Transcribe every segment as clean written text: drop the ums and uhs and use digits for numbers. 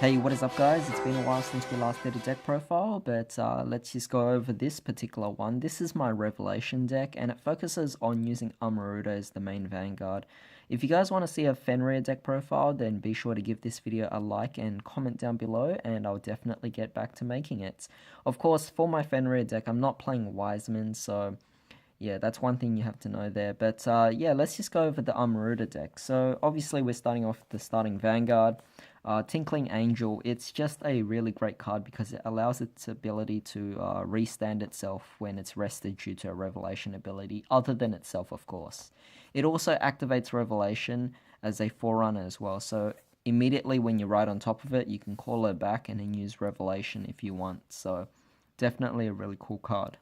Hey, what is up guys? It's been a while since we last did a deck profile, but let's just go over this particular one. This is my Revelation deck, and it focuses on using Amaruda as the main Vanguard. If you guys want to see a Fenrir deck profile, then be sure to give this video a like and comment down below, and I'll definitely get back to making it. Of course, for my Fenrir deck, I'm not playing Wiseman, so yeah, that's one thing you have to know there. But yeah, let's just go over the Amaruda deck. So obviously we're starting off with the starting Vanguard. Tinkling Angel, it's just a really great card because it allows its ability to restand itself when it's rested due to a Revelation ability, other than itself, of course. It also activates Revelation as a Forerunner as well, so immediately when you're right on top of it, you can call it back and then use Revelation if you want, so definitely a really cool card.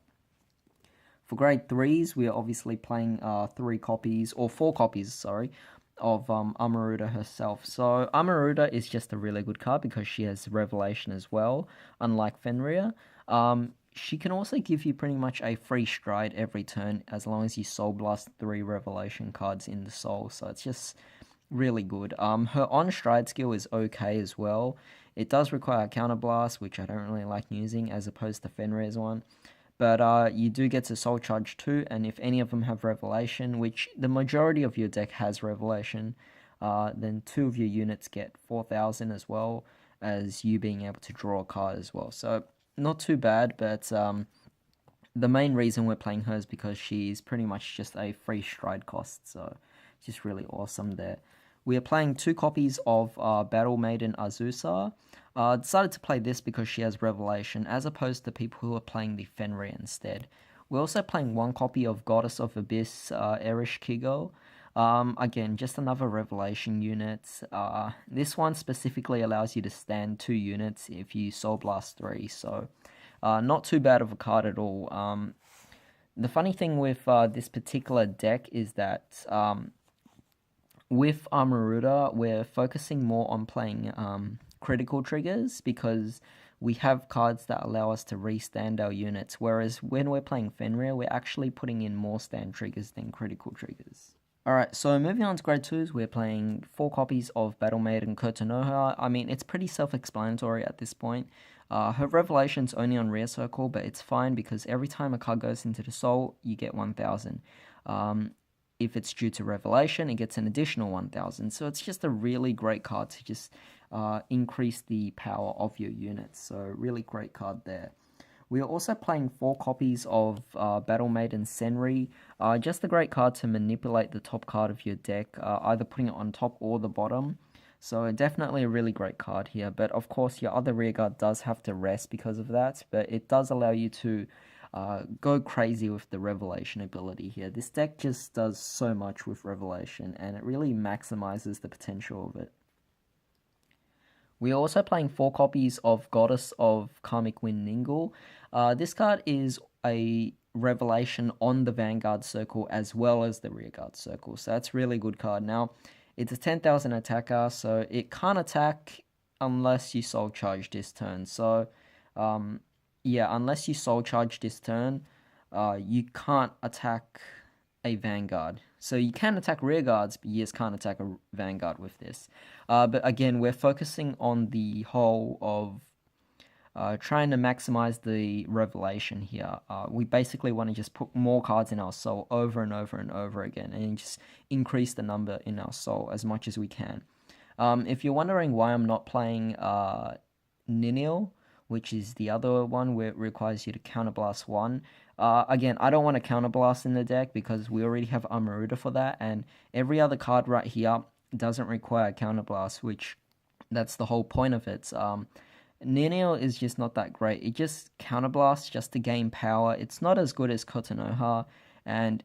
For grade 3s, we are obviously playing 4 copies, sorry, of Amaruda herself. So Amaruda is just a really good card because she has Revelation as well, unlike Fenrir. She can also give you pretty much a free stride every turn as long as you Soul Blast 3 Revelation cards in the Soul, so it's just really good. Her on-stride skill is okay as well. It does require Counterblast, which I don't really like using, as opposed to Fenrir's one. But you do get to Soul Charge too, and if any of them have Revelation, which the majority of your deck has Revelation, then 2 of your units get 4,000 as well as you being able to draw a card as well. So not too bad, but the main reason we're playing her is because she's pretty much just a free stride cost, so it's just really awesome there. We are playing 2 copies of Battle Maiden Azusa. Decided to play this because she has Revelation, as opposed to people who are playing the Fenrir instead. We're also playing 1 copy of Goddess of Abyss, Erish Kigo. Again, just another Revelation unit. This one specifically allows you to stand 2 units if you Soul Blast 3, so not too bad of a card at all. The funny thing with this particular deck is that with Amaruda, we're focusing more on playing critical triggers because we have cards that allow us to restand our units, whereas when we're playing Fenrir, we're actually putting in more stand triggers than critical triggers. Alright, so moving on to grade 2s, we're playing 4 copies of Battle Maiden Kotonoha. I mean, it's pretty self-explanatory at this point. Her Revelation's only on rear circle, but it's fine because every time a card goes into the soul, you get 1,000. If it's due to Revelation, it gets an additional 1,000. So it's just a really great card to just increase the power of your units. So really great card there. We are also playing 4 copies of Battle Maiden Senri. Just a great card to manipulate the top card of your deck, either putting it on top or the bottom. So definitely a really great card here. But of course, your other rearguard does have to rest because of that. But it does allow you to go crazy with the Revelation ability here. This deck just does so much with Revelation, and it really maximizes the potential of it. We are also playing 4 copies of Goddess of Karmic Wind Ningul. This card is a Revelation on the Vanguard circle as well as the Rearguard circle, so that's a really good card. Now, it's a 10,000 attacker, so it can't attack unless you Soul Charge this turn. So, yeah, unless you Soul Charge this turn, you can't attack a Vanguard. So you can attack rear guards, but you just can't attack a Vanguard with this. But again, we're focusing on the whole of trying to maximize the Revelation here. We basically want to just put more cards in our soul over and over and over again, and just increase the number in our soul as much as we can. If you're wondering why I'm not playing Ninil, which is the other one where it requires you to counterblast 1. Again, I don't want to counterblast in the deck because we already have Amaruda for that, and every other card right here doesn't require counterblast, which that's the whole point of it. Ninil is just not that great. It just counterblasts just to gain power. It's not as good as Kotonoha, and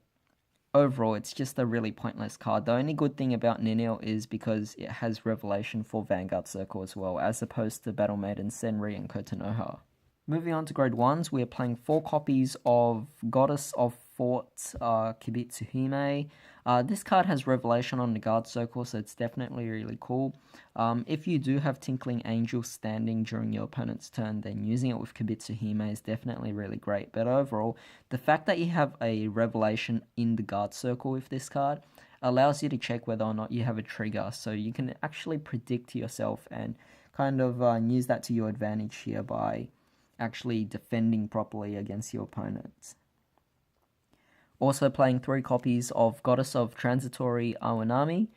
overall, it's just a really pointless card. The only good thing about Ninil is because it has Revelation for Vanguard Circle as well, as opposed to Battle Maiden Senri and Kotonoha. Moving on to grade 1s, we are playing 4 copies of Goddess of Fort Kibitsuhime. This card has Revelation on the guard circle, so it's definitely really cool. If you do have Tinkling Angel standing during your opponent's turn, then using it with Kibitsuhime is definitely really great. But overall, the fact that you have a Revelation in the guard circle with this card allows you to check whether or not you have a trigger, so you can actually predict yourself and kind of use that to your advantage here by actually defending properly against your opponents. Also playing 3 copies of Goddess of Transitory Awanami.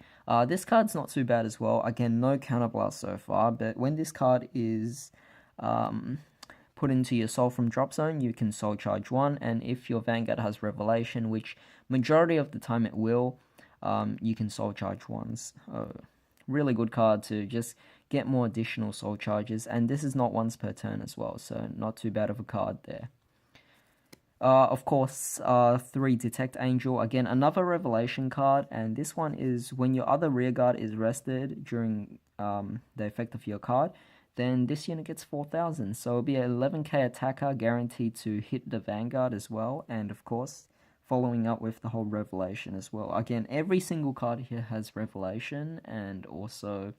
This card's not too bad as well. Again, no counterblast so far, but when this card is put into your soul from drop zone, you can soul charge 1, and if your Vanguard has Revelation, which majority of the time it will, you can soul charge ones. Really good card to just get more additional soul charges, and this is not once per turn as well, so not too bad of a card there. Of course, 3 Detect Angel, again another Revelation card, and this one is when your other rearguard is rested during the effect of your card, then this unit gets 4,000, so it'll be an 11k attacker guaranteed to hit the Vanguard as well, and of course, following up with the whole Revelation as well. Again, every single card here has Revelation, and also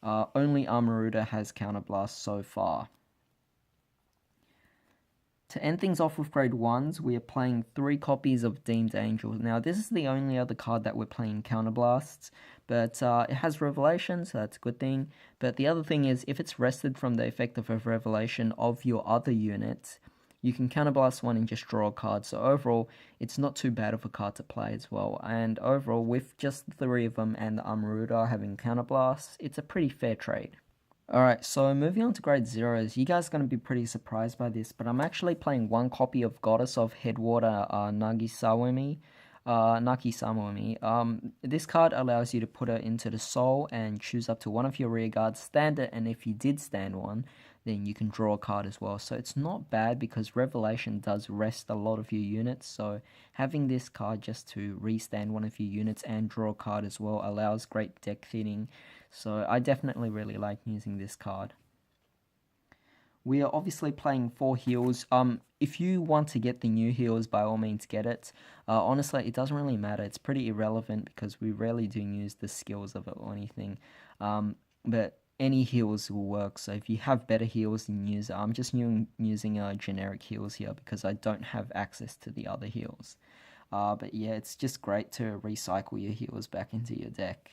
only Amaruda has Counterblast so far. To end things off with grade 1s, we are playing 3 copies of Deemed Angel. Now, this is the only other card that we're playing Counterblasts, but it has Revelation, so that's a good thing. But the other thing is, if it's rested from the effect of a Revelation of your other unit, you can Counterblast 1 and just draw a card. So overall, it's not too bad of a card to play as well. And overall, with just the 3 of them and the Amaruda having Counterblasts, it's a pretty fair trade. Alright, so moving on to grade 0s, you guys are going to be pretty surprised by this, but I'm actually playing 1 copy of Goddess of Headwater Nagisawami. This card allows you to put her into the soul and choose up to one of your rear guards, stand it, and if you did stand one, then you can draw a card as well. So it's not bad because Revelation does rest a lot of your units, so having this card just to restand one of your units and draw a card as well allows great deck thinning. So I definitely really like using this card. We are obviously playing 4 heals. If you want to get the new heals, by all means get it. Honestly, it doesn't really matter. It's pretty irrelevant because we rarely do use the skills of it or anything. But any heals will work. So if you have better heals, then use it. I'm just using generic heals here because I don't have access to the other heals. But yeah, it's just great to recycle your heals back into your deck.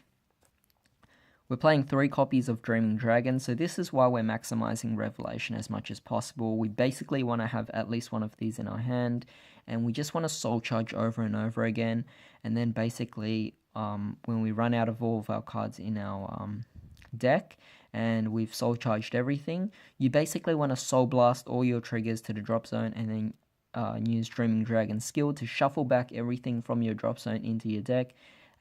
We're playing 3 copies of Dreaming Dragon, so this is why we're maximizing Revelation as much as possible. We basically want to have at least one of these in our hand, and we just want to soul charge over and over again, and then basically when we run out of all of our cards in our deck, and we've soul charged everything, you basically want to soul blast all your triggers to the drop zone, and then use Dreaming Dragon's skill to shuffle back everything from your drop zone into your deck.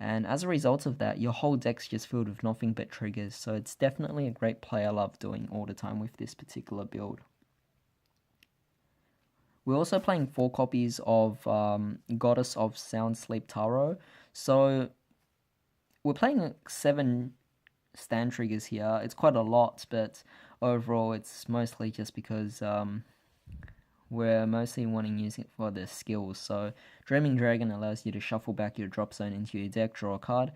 And as a result of that, your whole deck's just filled with nothing but triggers, so it's definitely a great play I love doing all the time with this particular build. We're also playing 4 copies of Goddess of Sound Sleep Taro, so we're playing 7 stand triggers here. It's quite a lot, but overall it's mostly just because we're mostly wanting to use it for the skills. So Dreaming Dragon allows you to shuffle back your drop zone into your deck, draw a card.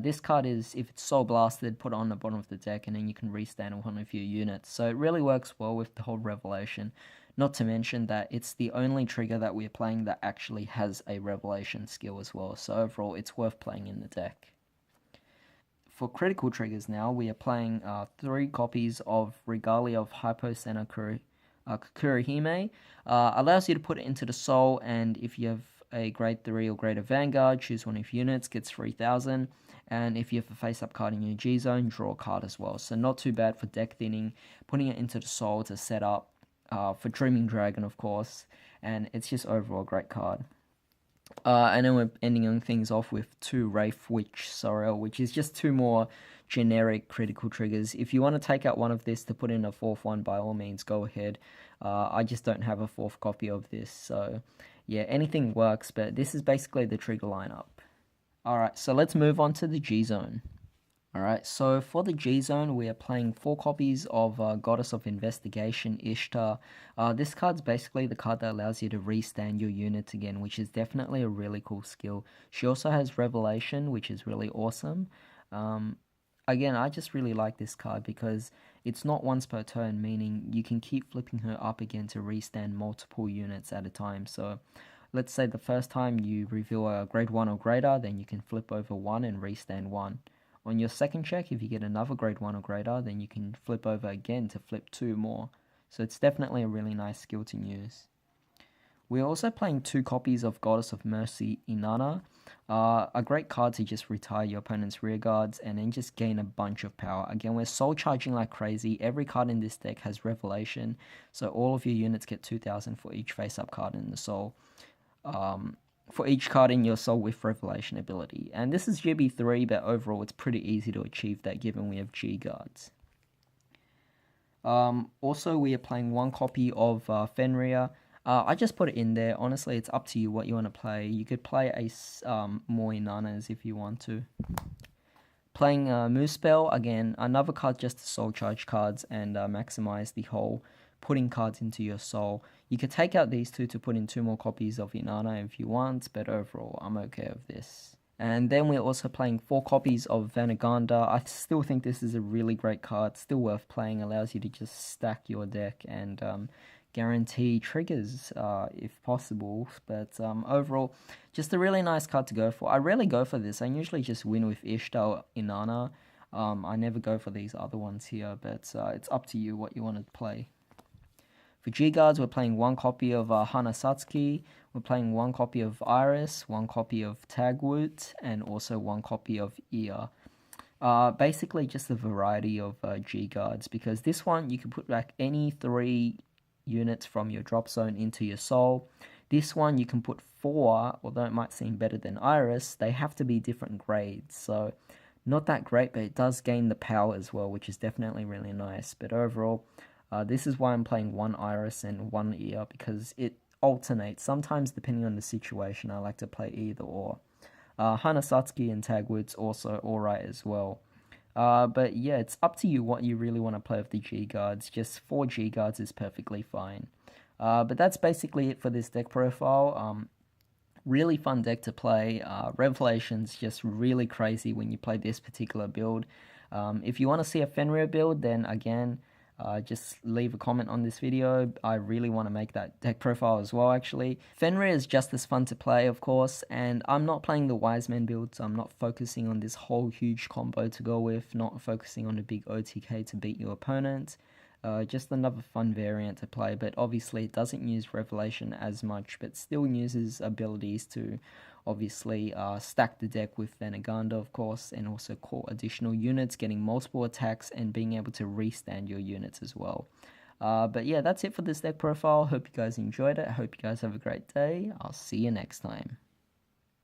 This card is, if it's soul blasted, put it on the bottom of the deck, and then you can restand one of your units. So it really works well with the whole Revelation. Not to mention that it's the only trigger that we're playing that actually has a Revelation skill as well. So overall, it's worth playing in the deck. For critical triggers now, we are playing 3 copies of Regalia of Hyposena Kurihime. Allows you to put it into the soul, and if you have a grade 3 or greater Vanguard, choose one of your units, gets 3,000, and if you have a face-up card in your G-Zone, draw a card as well. So not too bad for deck thinning, putting it into the soul to set up for Dreaming Dragon, of course, and it's just overall a great card. And then we're ending things off with 2 Wraith Witch Sorrel, which is just 2 more generic critical triggers. If you want to take out one of this to put in a 4th one, by all means go ahead. I just don't have a 4th copy of this, so yeah, anything works, but this is basically the trigger lineup. Alright, so let's move on to the G-Zone. Alright, so for the G-Zone, we are playing 4 copies of Goddess of Investigation, Ishtar. This card's basically the card that allows you to restand your units again, which is definitely a really cool skill. She also has Revelation, which is really awesome. Again, I just really like this card because it's not once per turn, meaning you can keep flipping her up again to restand multiple units at a time. So let's say the first time you reveal a grade 1 or greater, then you can flip over 1 and restand 1. On your second check, if you get another grade 1 or greater, then you can flip over again to flip 2 more. So it's definitely a really nice skill to use. We're also playing 2 copies of Goddess of Mercy Inanna. A great card to just retire your opponent's rear guards and then just gain a bunch of power. Again, we're soul charging like crazy. Every card in this deck has Revelation, so all of your units get 2,000 for each face-up card in the soul. For each card in your soul with Revelation ability. And this is GB3, but overall it's pretty easy to achieve that given we have G guards. Also, we are playing 1 copy of Fenrir. I just put it in there. Honestly, it's up to you what you want to play. You could play more Inannas if you want to. Playing Moonspell, again, another card just to soul charge cards and maximize the whole putting cards into your soul. You could take out these 2 to put in 2 more copies of Inanna if you want, but overall, I'm okay with this. And then we're also playing 4 copies of Vanguard. I still think this is a really great card, still worth playing, allows you to just stack your deck and guarantee triggers if possible, but overall, just a really nice card to go for. I rarely go for this. I usually just win with Ishtar Inanna. I never go for these other ones here, but it's up to you what you want to play. For G-Guards, we're playing 1 copy of Hana Satsuki, we're playing 1 copy of Iris, 1 copy of Tagwoot, and also 1 copy of Ear. Basically just a variety of G-Guards, because this one you can put back any 3 units from your drop zone into your soul. This one you can put 4, although it might seem better than Iris, they have to be different grades, so not that great, but it does gain the power as well, which is definitely really nice. But overall, this is why I'm playing 1 Iris and 1 Ear, because it alternates. Sometimes, depending on the situation, I like to play either or. Hana Satsuki and Tagwood's also alright as well. But yeah, it's up to you what you really want to play with the G-Guards. Just 4 G-Guards is perfectly fine. But that's basically it for this deck profile. Really fun deck to play. Revelation's just really crazy when you play this particular build. If you want to see a Fenrir build, then again, just leave a comment on this video. I really want to make that deck profile as well, actually. Fenrir is just as fun to play, of course, and I'm not playing the Wise Men build, so I'm not focusing on this whole huge combo to go with, not focusing on a big OTK to beat your opponent. Just another fun variant to play, but obviously it doesn't use Revelation as much, but still uses abilities to obviously stack the deck with Vanguard, of course, and also call additional units, getting multiple attacks, and being able to restand your units as well. But yeah, that's it for this deck profile. Hope you guys enjoyed it. I hope you guys have a great day. I'll see you next time.